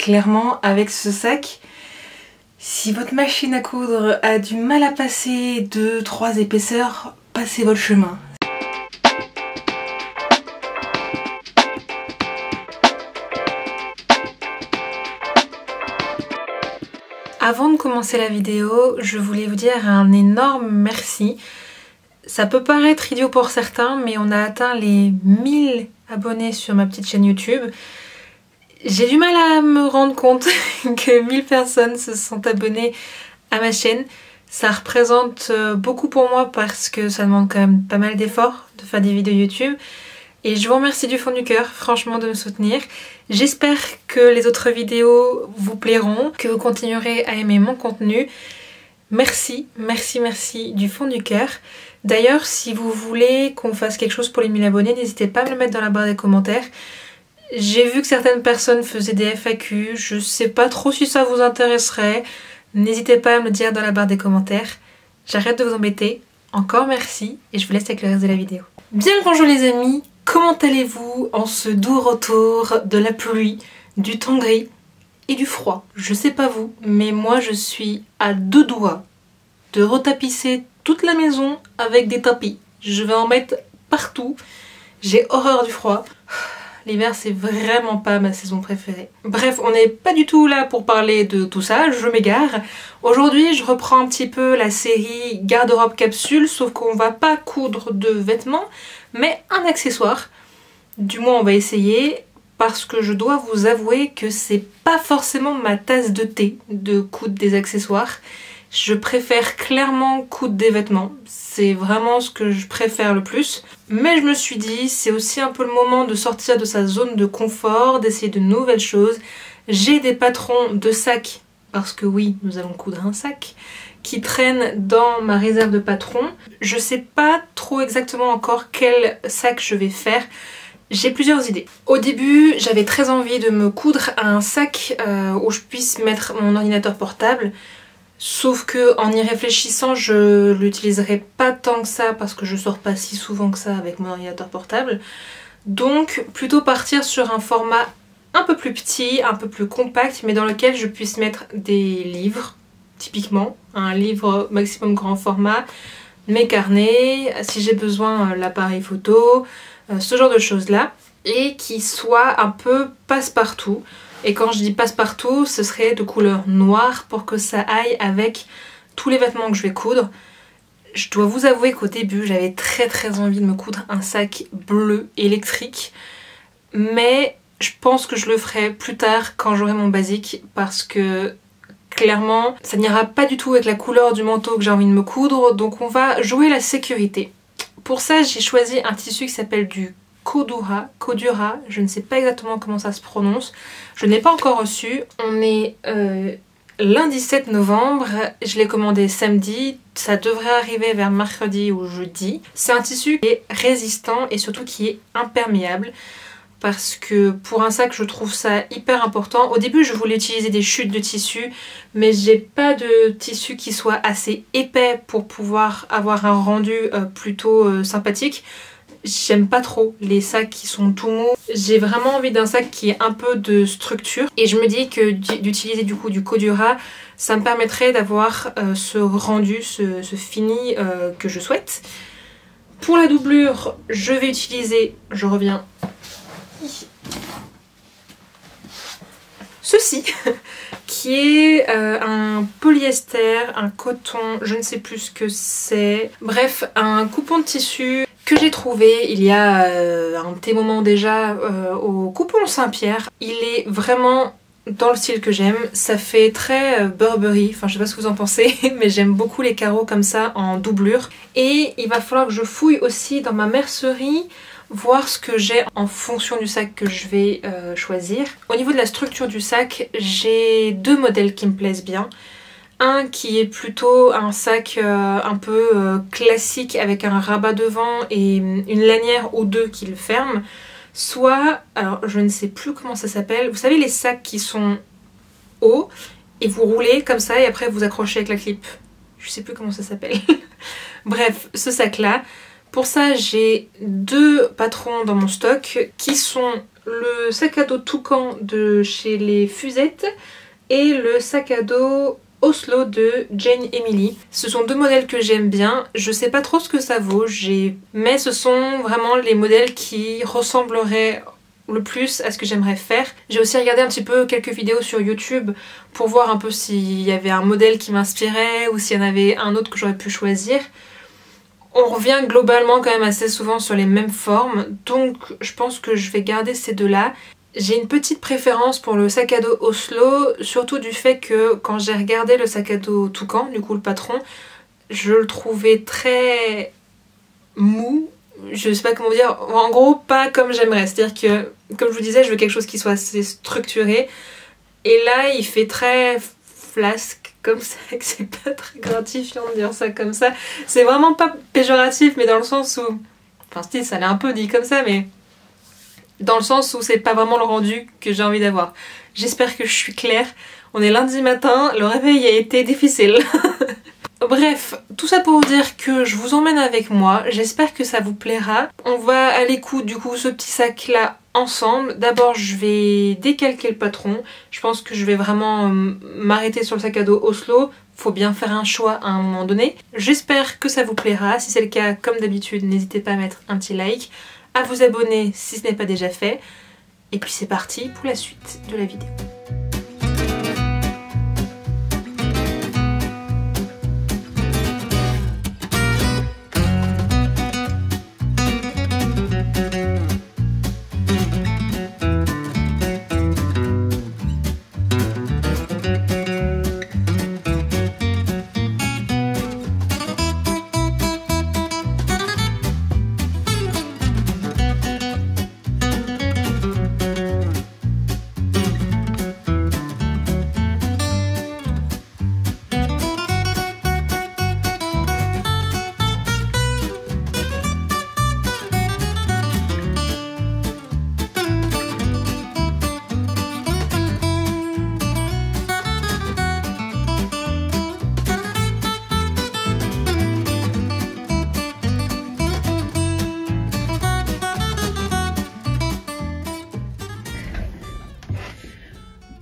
clairement avec ce sac, si votre machine à coudre a du mal à passer 2-3 épaisseurs, passez votre chemin. Avant de commencer la vidéo, je voulais vous dire un énorme merci. Ça peut paraître idiot pour certains, mais on a atteint les 1000 abonnés sur ma petite chaîne YouTube. J'ai du mal à me rendre compte que 1000 personnes se sont abonnées à ma chaîne. Ça représente beaucoup pour moi parce que ça demande quand même pas mal d'efforts de faire des vidéos YouTube. Et je vous remercie du fond du cœur, franchement, de me soutenir. J'espère que les autres vidéos vous plairont, que vous continuerez à aimer mon contenu. Merci, merci, merci du fond du cœur. D'ailleurs, si vous voulez qu'on fasse quelque chose pour les 1000 abonnés, n'hésitez pas à me le mettre dans la barre des commentaires. J'ai vu que certaines personnes faisaient des FAQ, je sais pas trop si ça vous intéresserait. N'hésitez pas à me le dire dans la barre des commentaires. J'arrête de vous embêter. Encore merci et je vous laisse avec le reste de la vidéo. Bien le bonjour les amis, comment allez-vous en ce doux retour de la pluie, du temps gris et du froid? Je sais pas vous, mais moi je suis à deux doigts de retapisser toute la maison avec des tapis. Je vais en mettre partout. J'ai horreur du froid. L'hiver c'est vraiment pas ma saison préférée. Bref, on n'est pas du tout là pour parler de tout ça, je m'égare. Aujourd'hui je reprends un petit peu la série garde-robe capsule, sauf qu'on va pas coudre de vêtements, mais un accessoire. Du moins on va essayer, parce que je dois vous avouer que c'est pas forcément ma tasse de thé de coudre des accessoires. Je préfère clairement coudre des vêtements, c'est vraiment ce que je préfère le plus. Mais je me suis dit, c'est aussi un peu le moment de sortir de sa zone de confort, d'essayer de nouvelles choses. J'ai des patrons de sacs, parce que oui, nous allons coudre un sac, qui traînent dans ma réserve de patrons. Je sais pas trop exactement encore quel sac je vais faire. J'ai plusieurs idées. Au début, j'avais très envie de me coudre un sac où je puisse mettre mon ordinateur portable. Sauf que en y réfléchissant, je l'utiliserai pas tant que ça parce que je sors pas si souvent que ça avec mon ordinateur portable. Donc plutôt partir sur un format un peu plus petit, un peu plus compact, mais dans lequel je puisse mettre des livres, typiquement, un livre maximum grand format, mes carnets, si j'ai besoin l'appareil photo, ce genre de choses là, et qui soit un peu passe-partout. Et quand je dis passe-partout, ce serait de couleur noire pour que ça aille avec tous les vêtements que je vais coudre. Je dois vous avouer qu'au début, j'avais très envie de me coudre un sac bleu électrique. Mais je pense que je le ferai plus tard quand j'aurai mon basique parce que clairement, ça n'ira pas du tout avec la couleur du manteau que j'ai envie de me coudre. Donc on va jouer la sécurité. Pour ça, j'ai choisi un tissu qui s'appelle du Cordura, je ne sais pas exactement comment ça se prononce, je ne l'ai pas encore reçu. On est lundi 7 novembre, je l'ai commandé samedi, ça devrait arriver vers mercredi ou jeudi. C'est un tissu qui est résistant et surtout qui est imperméable parce que pour un sac je trouve ça hyper important. Au début je voulais utiliser des chutes de tissu mais j'ai pas de tissu qui soit assez épais pour pouvoir avoir un rendu plutôt sympathique. J'aime pas trop les sacs qui sont tout mous. J'ai vraiment envie d'un sac qui ait un peu de structure. Et je me dis que d'utiliser du coup du Cordura, ça me permettrait d'avoir ce rendu, ce fini que je souhaite. Pour la doublure, je vais utiliser, je reviens, ceci, qui est un polyester, un coton, je ne sais plus ce que c'est. Bref, un coupon de tissu que j'ai trouvé il y a un petit moment déjà au coupon Saint-Pierre. Il est vraiment dans le style que j'aime, ça fait très Burberry, enfin je sais pas ce que vous en pensez, mais j'aime beaucoup les carreaux comme ça en doublure. Et il va falloir que je fouille aussi dans ma mercerie, voir ce que j'ai en fonction du sac que je vais choisir. Au niveau de la structure du sac, j'ai deux modèles qui me plaisent bien. Un qui est plutôt un sac un peu classique avec un rabat devant et une lanière ou deux qui le ferment. Soit, alors je ne sais plus comment ça s'appelle, vous savez les sacs qui sont hauts et vous roulez comme ça et après vous accrochez avec la clip. Je sais plus comment ça s'appelle. Bref, ce sac là. Pour ça j'ai deux patrons dans mon stock qui sont le sac à dos Toucan de chez les Fusettes et le sac à dos Oslo de Jane Emily. Ce sont deux modèles que j'aime bien. Je sais pas trop ce que ça vaut, mais ce sont vraiment les modèles qui ressembleraient le plus à ce que j'aimerais faire. J'ai aussi regardé un petit peu quelques vidéos sur YouTube pour voir un peu s'il y avait un modèle qui m'inspirait ou s'il y en avait un autre que j'aurais pu choisir. On revient globalement quand même assez souvent sur les mêmes formes, donc je pense que je vais garder ces deux-là. J'ai une petite préférence pour le sac à dos Oslo, surtout du fait que quand j'ai regardé le sac à dos Toucan, du coup le patron, je le trouvais très mou. Je sais pas comment dire, en gros pas comme j'aimerais, c'est-à-dire que, comme je vous disais, je veux quelque chose qui soit assez structuré. Et là, il fait très flasque. Comme ça, que c'est pas très gratifiant de dire ça comme ça. C'est vraiment pas péjoratif, mais dans le sens où... Enfin, si, ça l'est un peu dit comme ça, mais... Dans le sens où c'est pas vraiment le rendu que j'ai envie d'avoir. J'espère que je suis claire. On est lundi matin, le réveil a été difficile. Bref, tout ça pour dire que je vous emmène avec moi. J'espère que ça vous plaira. On va aller coudre du coup ce petit sac là ensemble. D'abord je vais décalquer le patron. Je pense que je vais vraiment m'arrêter sur le sac à dos Oslo. Faut bien faire un choix à un moment donné. J'espère que ça vous plaira. Si c'est le cas, comme d'habitude, n'hésitez pas à mettre un petit like, à vous abonner si ce n'est pas déjà fait. Et puis c'est parti pour la suite de la vidéo.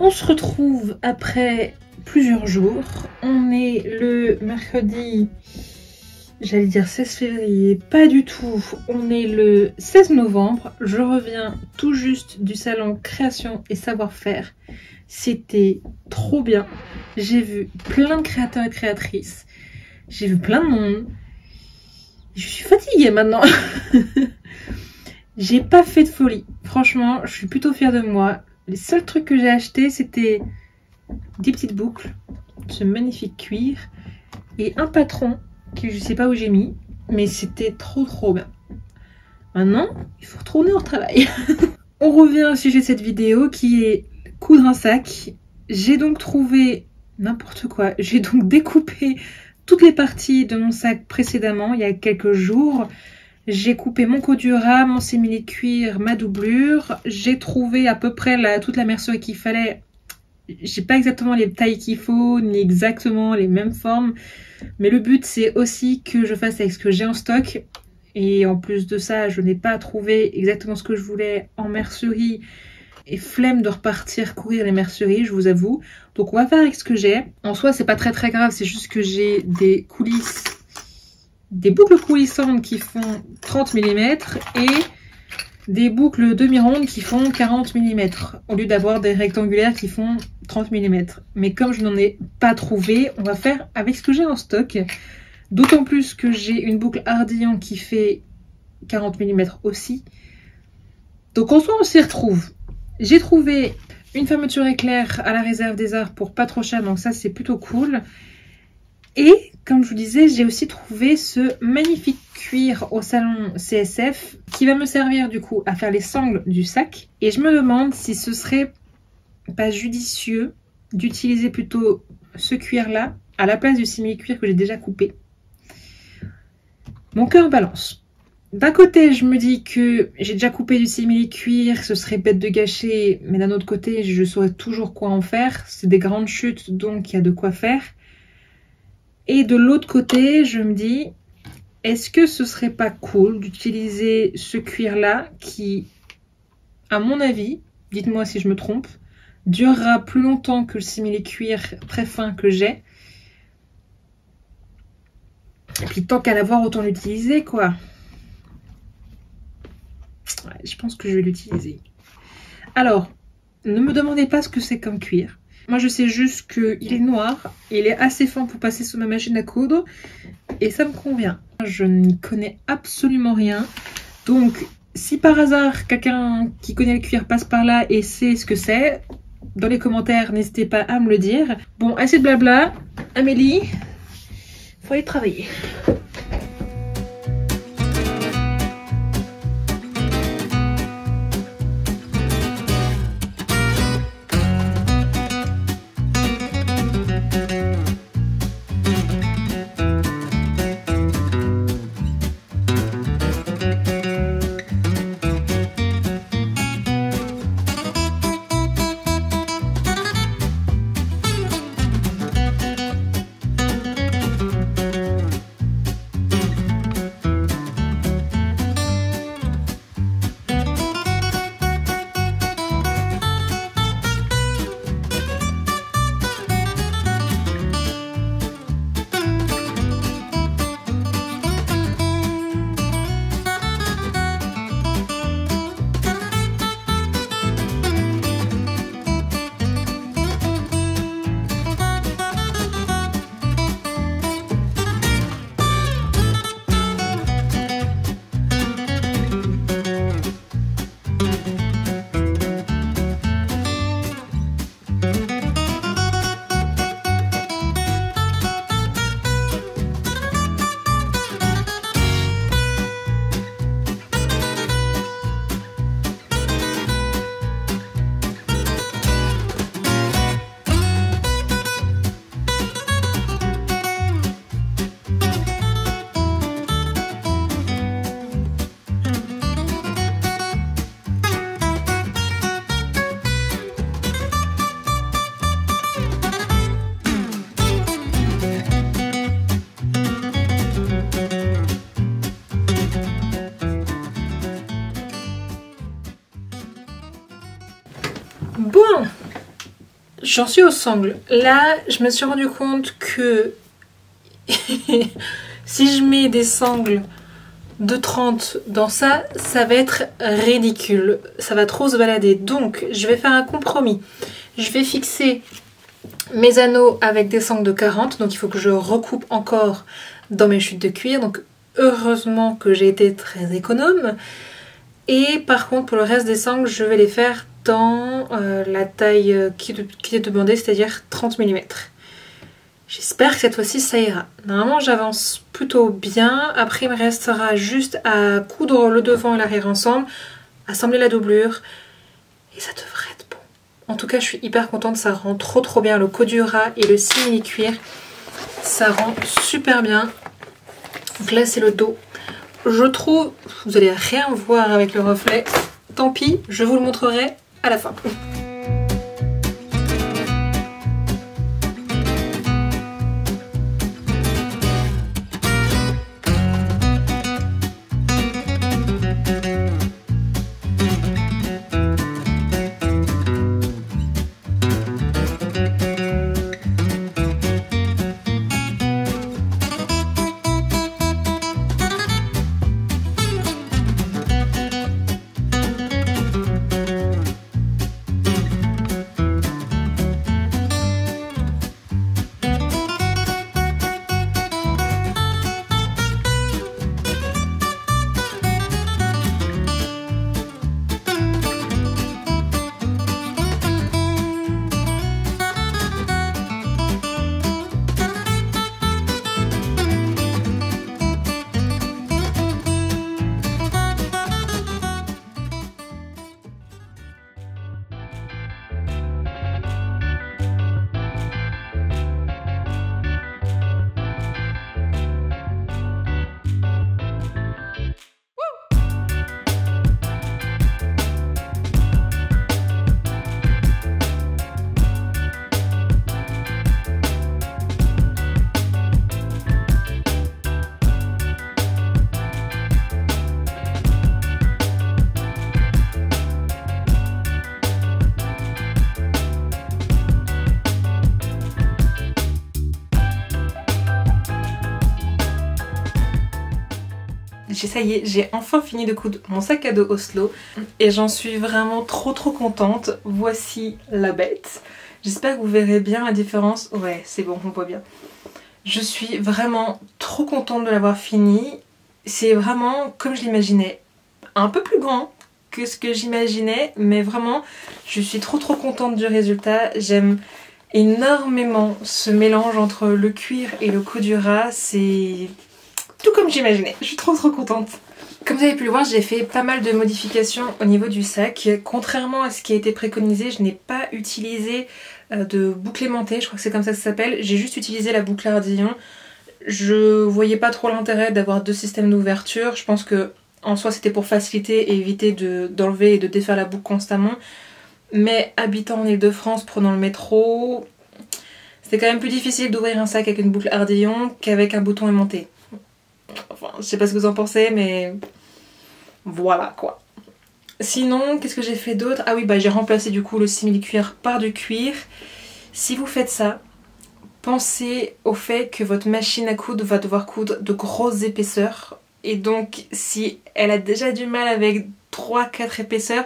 On se retrouve après plusieurs jours. On est le mercredi, j'allais dire 16 février, pas du tout. On est le 16 novembre. Je reviens tout juste du salon Création et Savoir-faire. C'était trop bien. J'ai vu plein de créateurs et créatrices. J'ai vu plein de monde. Je suis fatiguée maintenant. J'ai pas fait de folie. Franchement, je suis plutôt fière de moi. Les seuls trucs que j'ai achetés, c'était des petites boucles, ce magnifique cuir, et un patron que je sais pas où j'ai mis, mais c'était trop bien. Maintenant, il faut retourner au travail. On revient au sujet de cette vidéo qui est coudre un sac. J'ai donc trouvé n'importe quoi. J'ai donc découpé toutes les parties de mon sac précédemment, il y a quelques jours. J'ai coupé mon Cordura, mon simili-cuir, ma doublure. J'ai trouvé à peu près toute la mercerie qu'il fallait. J'ai pas exactement les tailles qu'il faut, ni exactement les mêmes formes. Mais le but, c'est aussi que je fasse avec ce que j'ai en stock. Et en plus de ça, je n'ai pas trouvé exactement ce que je voulais en mercerie. Et flemme de repartir courir les merceries, je vous avoue. Donc on va faire avec ce que j'ai. En soi, c'est pas très grave, c'est juste que j'ai des coulisses... Des boucles coulissantes qui font 30 mm et des boucles demi-rondes qui font 40 mm au lieu d'avoir des rectangulaires qui font 30 mm. Mais comme je n'en ai pas trouvé, on va faire avec ce que j'ai en stock. D'autant plus que j'ai une boucle Ardillon qui fait 40 mm aussi. Donc en soi, on s'y retrouve. J'ai trouvé une fermeture éclair à la réserve des arts pour pas trop cher, donc ça c'est plutôt cool. Et comme je vous disais, j'ai aussi trouvé ce magnifique cuir au salon CSF qui va me servir du coup à faire les sangles du sac. Et je me demande si ce serait pas judicieux d'utiliser plutôt ce cuir là à la place du simili-cuir que j'ai déjà coupé. Mon cœur balance. D'un côté, je me dis que j'ai déjà coupé du simili-cuir, ce serait bête de gâcher, mais d'un autre côté, je saurais toujours quoi en faire. C'est des grandes chutes, donc il y a de quoi faire. Et de l'autre côté, je me dis, est-ce que ce serait pas cool d'utiliser ce cuir-là qui à mon avis, dites-moi si je me trompe, durera plus longtemps que le simili-cuir très fin que j'ai. Et puis tant qu'à l'avoir, autant l'utiliser quoi. Ouais, je pense que je vais l'utiliser. Alors, ne me demandez pas ce que c'est comme cuir. Moi je sais juste qu'il est noir, il est assez fin pour passer sur ma machine à coudre et ça me convient. Je n'y connais absolument rien. Donc si par hasard quelqu'un qui connaît le cuir passe par là et sait ce que c'est, dans les commentaires n'hésitez pas à me le dire. Bon, assez de blabla, Amélie, faut aller travailler. Bon, j'en suis aux sangles. Là, je me suis rendu compte que si je mets des sangles de 30 dans ça, ça va être ridicule. Ça va trop se balader. Donc, je vais faire un compromis. Je vais fixer mes anneaux avec des sangles de 40. Donc, il faut que je recoupe encore dans mes chutes de cuir. Donc, heureusement que j'ai été très économe. Et par contre, pour le reste des sangles, je vais les faire dans la taille qui est demandée, c'est-à-dire 30 mm. J'espère que cette fois-ci ça ira. Normalement j'avance plutôt bien. Après il me restera juste à coudre le devant et l'arrière ensemble, assembler la doublure et ça devrait être bon. En tout cas je suis hyper contente, ça rend trop bien le Cordura et le simili cuir. Ça rend super bien. Donc là c'est le dos. Je trouve, vous allez rien voir avec le reflet. Tant pis, je vous le montrerai à la fin. ça y est, j'ai enfin fini de coudre mon sac à dos Oslo et j'en suis vraiment trop contente. Voici la bête. J'espère que vous verrez bien la différence. Ouais, c'est bon, on voit bien. Je suis vraiment trop contente de l'avoir fini. C'est vraiment comme je l'imaginais, un peu plus grand que ce que j'imaginais, mais vraiment je suis trop contente du résultat. J'aime énormément ce mélange entre le cuir et le coudu ras, c'est tout comme j'imaginais. Je suis trop contente. Comme vous avez pu le voir, j'ai fait pas mal de modifications au niveau du sac. Contrairement à ce qui a été préconisé, je n'ai pas utilisé de boucle aimantée, je crois que c'est comme ça que ça s'appelle. J'ai juste utilisé la boucle ardillon. Je voyais pas trop l'intérêt d'avoir deux systèmes d'ouverture. Je pense que en soi c'était pour faciliter et éviter d'enlever et de défaire la boucle constamment. Mais habitant en Ile-de-France, prenant le métro, c'était quand même plus difficile d'ouvrir un sac avec une boucle ardillon qu'avec un bouton aimanté. Enfin, je sais pas ce que vous en pensez, mais voilà quoi. Sinon, qu'est-ce que j'ai fait d'autre? Ah oui, bah j'ai remplacé du coup le simili-cuir par du cuir. Si vous faites ça, pensez au fait que votre machine à coudre va devoir coudre de grosses épaisseurs. Et donc, si elle a déjà du mal avec 3-4 épaisseurs,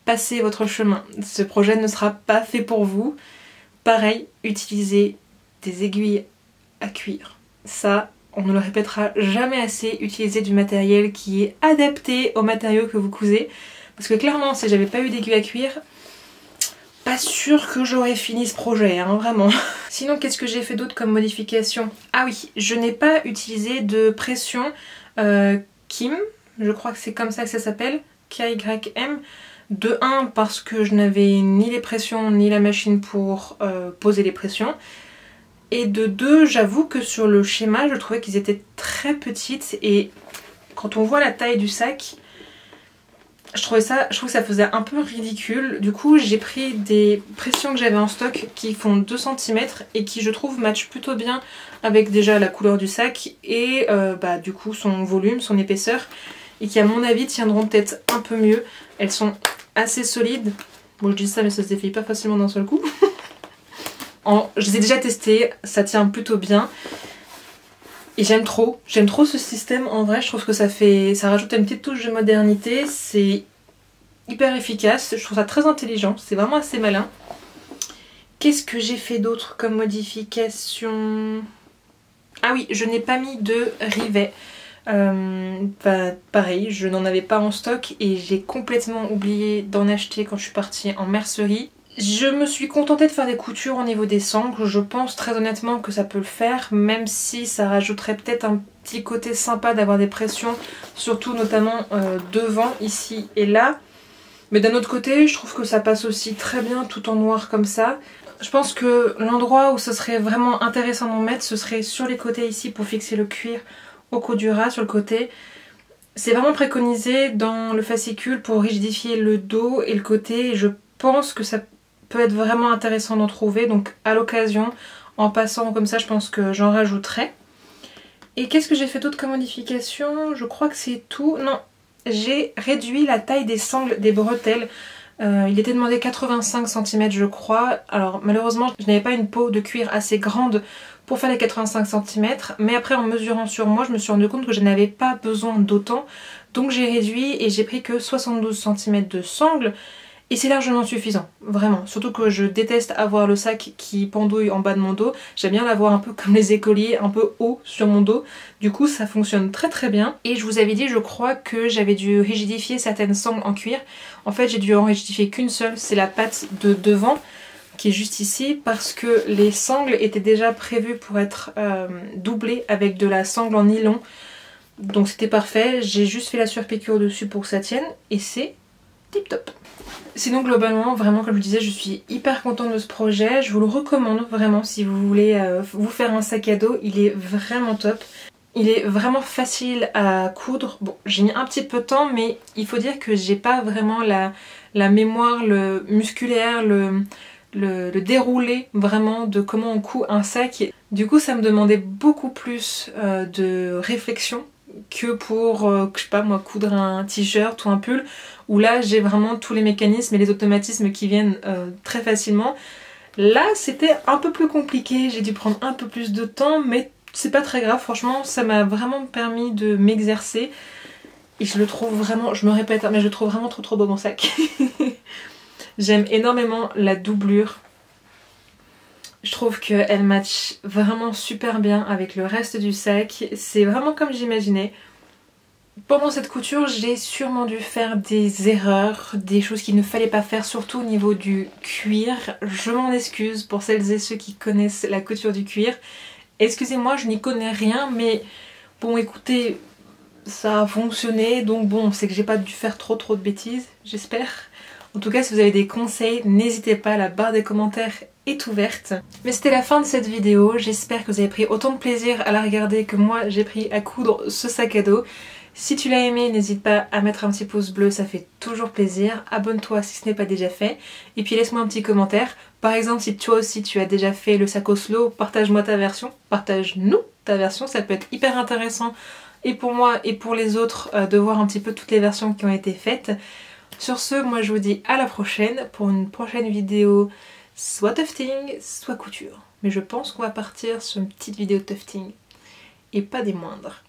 passez votre chemin. Ce projet ne sera pas fait pour vous. Pareil, utilisez des aiguilles à cuir. Ça, on ne le répétera jamais assez, utilisez du matériel qui est adapté aux matériaux que vous cousez. Parce que clairement, si j'avais pas eu d'aiguilles à cuir, pas sûr que j'aurais fini ce projet, hein, vraiment. Sinon, qu'est-ce que j'ai fait d'autre comme modification? Ah oui, je n'ai pas utilisé de pression Kim, je crois que c'est comme ça que ça s'appelle, KYM. De 1 parce que je n'avais ni les pressions ni la machine pour poser les pressions. Et de 2, j'avoue que sur le schéma, je trouvais qu'ils étaient très petites. Et quand on voit la taille du sac, je trouve que ça faisait un peu ridicule. Du coup, j'ai pris des pressions que j'avais en stock qui font 2 cm et qui, je trouve, matchent plutôt bien avec déjà la couleur du sac et bah, du coup son volume, son épaisseur. Et qui, à mon avis, tiendront peut-être un peu mieux. Elles sont assez solides. Bon, je dis ça, mais ça se défait pas facilement d'un seul coup. Je les ai déjà testées, ça tient plutôt bien. Et j'aime trop ce système. En vrai, je trouve que ça rajoute une petite touche de modernité. C'est hyper efficace. Je trouve ça très intelligent. C'est vraiment assez malin. Qu'est-ce que j'ai fait d'autre comme modification? Ah oui, je n'ai pas mis de rivet. Bah, pareil, je n'en avais pas en stock et j'ai complètement oublié d'en acheter quand je suis partie en mercerie. Je me suis contentée de faire des coutures au niveau des sangles. Je pense très honnêtement que ça peut le faire, même si ça rajouterait peut-être un petit côté sympa d'avoir des pressions, surtout notamment devant, ici et là. Mais d'un autre côté, je trouve que ça passe aussi très bien tout en noir comme ça. Je pense que l'endroit où ce serait vraiment intéressant d'en mettre, ce serait sur les côtés ici pour fixer le cuir au coudu ras sur le côté. C'est vraiment préconisé dans le fascicule pour rigidifier le dos et le côté. Et je pense que ça peut être vraiment intéressant d'en trouver. Donc à l'occasion, en passant comme ça, je pense que j'en rajouterai. Et qu'est-ce que j'ai fait d'autre comme modification? Je crois que c'est tout. Non, j'ai réduit la taille des sangles des bretelles. Il était demandé 85 cm je crois. Alors malheureusement je n'avais pas une peau de cuir assez grande pour faire les 85 cm. Mais après en mesurant sur moi je me suis rendu compte que je n'avais pas besoin d'autant. Donc j'ai réduit et j'ai pris que 72 cm de sangle. Et c'est largement suffisant, vraiment. Surtout que je déteste avoir le sac qui pendouille en bas de mon dos. J'aime bien l'avoir un peu comme les écoliers, un peu haut sur mon dos. Du coup ça fonctionne très bien. Et je vous avais dit, je crois que j'avais dû rigidifier certaines sangles en cuir. En fait j'ai dû en rigidifier qu'une seule, c'est la patte de devant qui est juste ici, parce que les sangles étaient déjà prévues pour être doublées avec de la sangle en nylon. Donc c'était parfait, j'ai juste fait la surpiqûre dessus pour que ça tienne et c'est tip top. Sinon globalement, vraiment comme je disais, je suis hyper contente de ce projet. Je vous le recommande vraiment si vous voulez vous faire un sac à dos. Il est vraiment top. Il est vraiment facile à coudre. Bon, j'ai mis un petit peu de temps, mais il faut dire que j'ai pas vraiment la mémoire le musculaire, le déroulé vraiment de comment on coud un sac. Du coup ça me demandait beaucoup plus de réflexion que pour, je sais pas moi, coudre un t-shirt ou un pull, où là j'ai vraiment tous les mécanismes et les automatismes qui viennent très facilement. Là c'était un peu plus compliqué, j'ai dû prendre un peu plus de temps, mais c'est pas très grave, franchement ça m'a vraiment permis de m'exercer. Et je le trouve vraiment, je me répète, hein, mais je le trouve vraiment trop beau mon sac. J'aime énormément la doublure. Je trouve qu'elle match vraiment super bien avec le reste du sac. C'est vraiment comme j'imaginais. Pendant cette couture, j'ai sûrement dû faire des erreurs, des choses qu'il ne fallait pas faire, surtout au niveau du cuir. Je m'en excuse pour celles et ceux qui connaissent la couture du cuir. Excusez-moi, je n'y connais rien, mais bon écoutez, ça a fonctionné, donc bon, c'est que j'ai pas dû faire trop de bêtises, j'espère. En tout cas, si vous avez des conseils, n'hésitez pas, la barre des commentaires est ouverte. Mais c'était la fin de cette vidéo, j'espère que vous avez pris autant de plaisir à la regarder que moi j'ai pris à coudre ce sac à dos. Si tu l'as aimé, n'hésite pas à mettre un petit pouce bleu, ça fait toujours plaisir. Abonne-toi si ce n'est pas déjà fait. Et puis laisse-moi un petit commentaire. Par exemple, si toi aussi tu as déjà fait le sac Oslo, partage-moi ta version. Partage-nous ta version, ça peut être hyper intéressant. Et pour moi et pour les autres, de voir un petit peu toutes les versions qui ont été faites. Sur ce, moi je vous dis à la prochaine pour une prochaine vidéo, soit tufting, soit couture. Mais je pense qu'on va partir sur une petite vidéo tufting. Et pas des moindres.